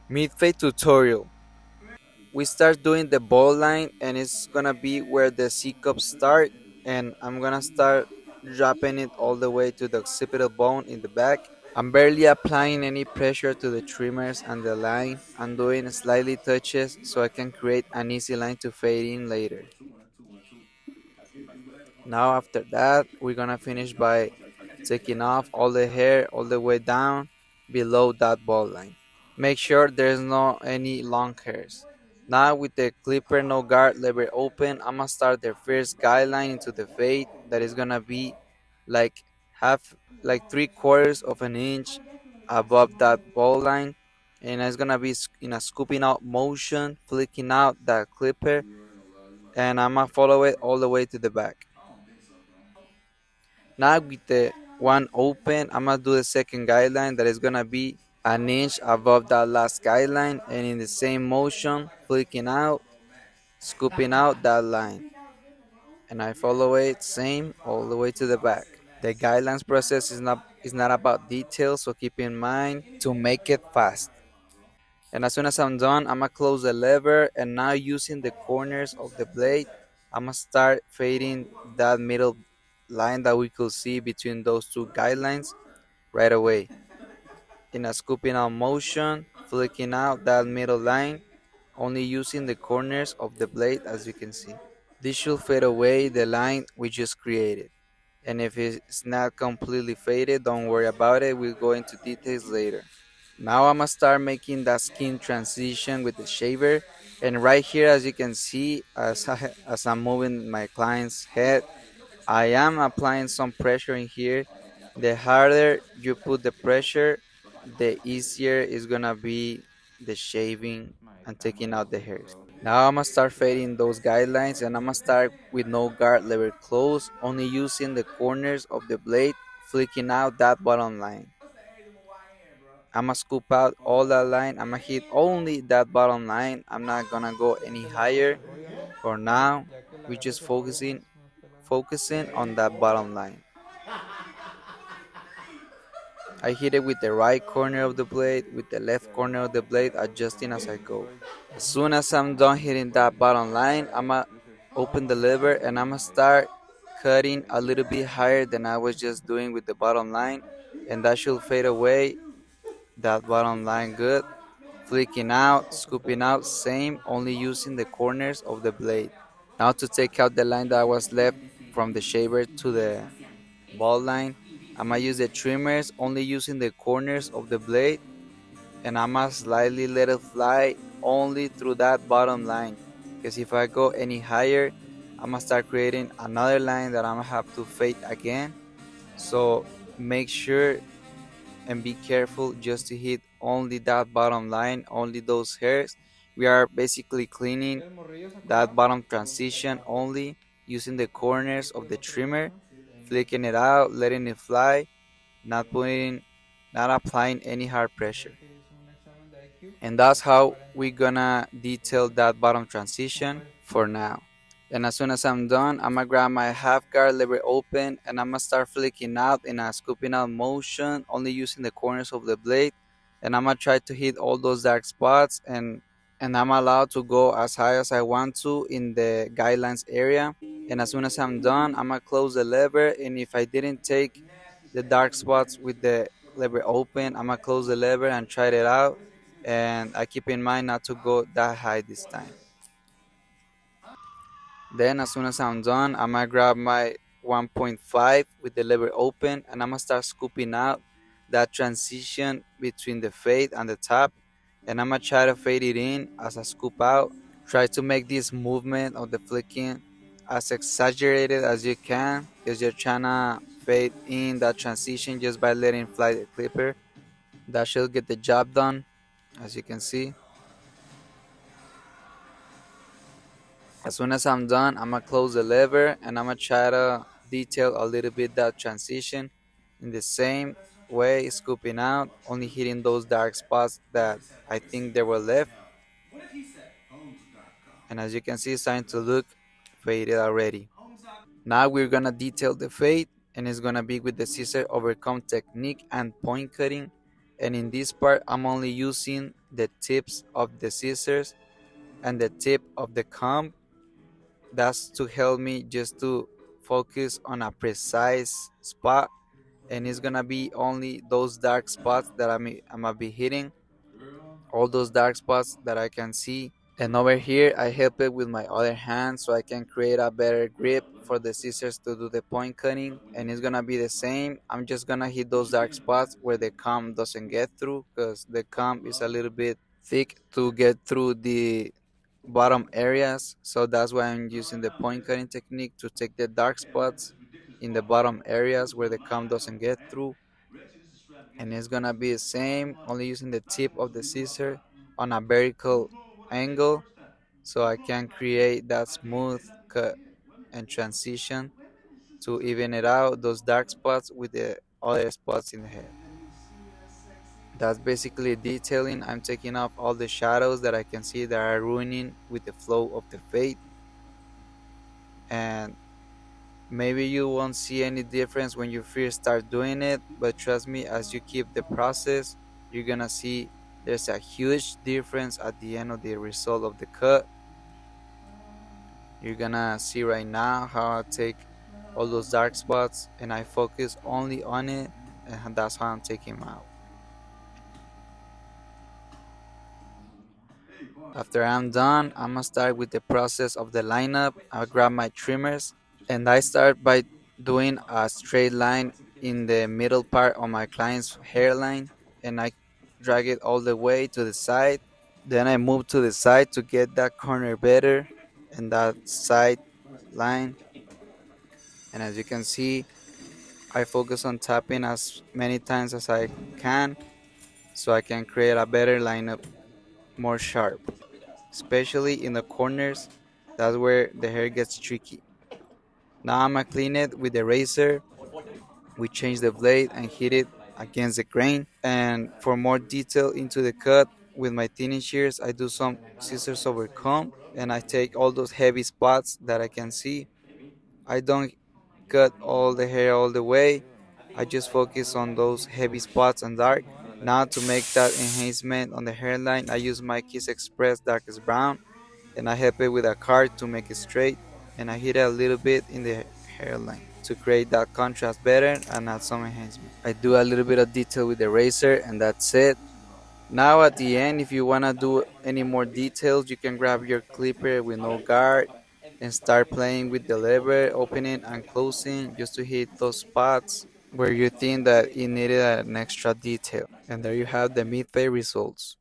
Mid-fade tutorial. We start doing the ball line and it's gonna be where the C cups start, and I'm gonna start dropping it all the way to the occipital bone in the back. I'm barely applying any pressure to the trimmers and the line. I'm doing slightly touches so I can create an easy line to fade in later. Now after that, we're gonna finish by taking off all the hair all the way down below that ball line. Make sure there's no any long hairs. Now with the clipper no guard lever open, I'm gonna start the first guideline into the fade that is gonna be like half, like 3/4 of an inch above that ball line, and it's gonna be in a scooping out motion, flicking out that clipper, and I'm gonna follow it all the way to the back. Now with the one open, I'm gonna do the second guideline that is gonna be an inch above that last guideline, and in the same motion, flicking out, scooping out that line. And I follow it same all the way to the back. The guidelines process is not about details, so keep in mind to make it fast. And as soon as I'm done, I'm gonna close the lever, and now using the corners of the blade, I'm gonna start fading that middle line that we could see between those two guidelines right away. In a scooping out motion, flicking out that middle line, only using the corners of the blade as you can see. This should fade away the line we just created. And if it's not completely faded, don't worry about it, we'll go into details later. Now I'm gonna start making that skin transition with the shaver. And right here, as you can see, as I'm moving my client's head, I am applying some pressure in here. The harder you put the pressure, the easier it's gonna be the shaving and taking out the hairs. Now I'm gonna start fading those guidelines, and I'm gonna start with no guard lever close, only using the corners of the blade, flicking out that bottom line. I'm gonna scoop out all that line. I'm gonna hit only that bottom line. I'm not gonna go any higher. For now, we're just focusing on that bottom line. I hit it with the right corner of the blade, with the left corner of the blade, adjusting as I go. As soon as I'm done hitting that bottom line, I'm gonna open the lever and I'm gonna start cutting a little bit higher than I was just doing with the bottom line, and that should fade away that bottom line good. Flicking out, scooping out, same, only using the corners of the blade. Now to take out the line that was left from the shaver to the ball line, I'm gonna use the trimmers, only using the corners of the blade, and I'm gonna slightly let it fly only through that bottom line. Because if I go any higher, I'm gonna start creating another line that I'm gonna have to fade again. So make sure and be careful just to hit only that bottom line, only those hairs. We are basically cleaning that bottom transition only using the corners of the trimmer, flicking it out, letting it fly, not putting, not applying any hard pressure. And that's how we're gonna detail that bottom transition for now. And as soon as I'm done, I'm gonna grab my half guard lever open and I'm gonna start flicking out in a scooping out motion, only using the corners of the blade. And I'm gonna try to hit all those dark spots, and I'm allowed to go as high as I want to in the guidelines area. And as soon as I'm done, I'm gonna close the lever. And if I didn't take the dark spots with the lever open, I'm gonna close the lever and try it out. And I keep in mind not to go that high this time. Then as soon as I'm done, I'm gonna grab my 1.5 with the lever open, and I'm gonna start scooping out that transition between the fade and the top, and I'm gonna try to fade it in as I scoop out. Try to make this movement of the flicking as exaggerated as you can, because you're trying to fade in that transition just by letting fly the clipper. That should get the job done, as you can see. As soon as I'm done, I'm gonna close the lever and I'm gonna try to detail a little bit that transition in the same way, scooping out, only hitting those dark spots that I think they were left. And as you can see, it's starting to look faded already. Now we're gonna detail the fade, and it's gonna be with the scissor overcome technique and point cutting. And in this part, I'm only using the tips of the scissors and the tip of the comb. That's to help me just to focus on a precise spot, and it's gonna be only those dark spots that I'm gonna be hitting, all those dark spots that I can see. And over here, I help it with my other hand so I can create a better grip for the scissors to do the point cutting. And it's gonna be the same. I'm just gonna hit those dark spots where the comb doesn't get through, because the comb is a little bit thick to get through the bottom areas. So that's why I'm using the point cutting technique to take the dark spots in the bottom areas where the comb doesn't get through. And it's gonna be the same, only using the tip of the scissor on a vertical angle so I can create that smooth cut and transition to even it out those dark spots with the other spots in the hair. That's basically detailing. I'm taking off all the shadows that I can see that are ruining with the flow of the fade. And maybe you won't see any difference when you first start doing it, but trust me, as you keep the process, you're gonna see there's a huge difference at the end of the result of the cut. You're gonna see right now how I take all those dark spots and I focus only on it, and that's how I'm taking them out. After I'm done, I'm gonna start with the process of the lineup. I'll grab my trimmers and I start by doing a straight line in the middle part of my client's hairline, and I drag it all the way to the side. Then I move to the side to get that corner better and that side line. And as you can see, I focus on tapping as many times as I can so I can create a better lineup, more sharp, especially in the corners. That's where the hair gets tricky. Now I'm gonna clean it with the razor. We change the blade and hit it against the grain. And for more detail into the cut, with my thinning shears, I do some scissors over comb and I take all those heavy spots that I can see. I don't cut all the hair all the way. I just focus on those heavy spots and dark. Now to make that enhancement on the hairline, I use my Kiss Express darkest brown and I help it with a card to make it straight, and I hit it a little bit in the hairline to create that contrast better and add some enhancement. I do a little bit of detail with the razor and that's it. Now at the end, if you want to do any more details, you can grab your clipper with no guard and start playing with the lever, opening and closing just to hit those spots where you think that it needed an extra detail. And there you have the mid-fade results.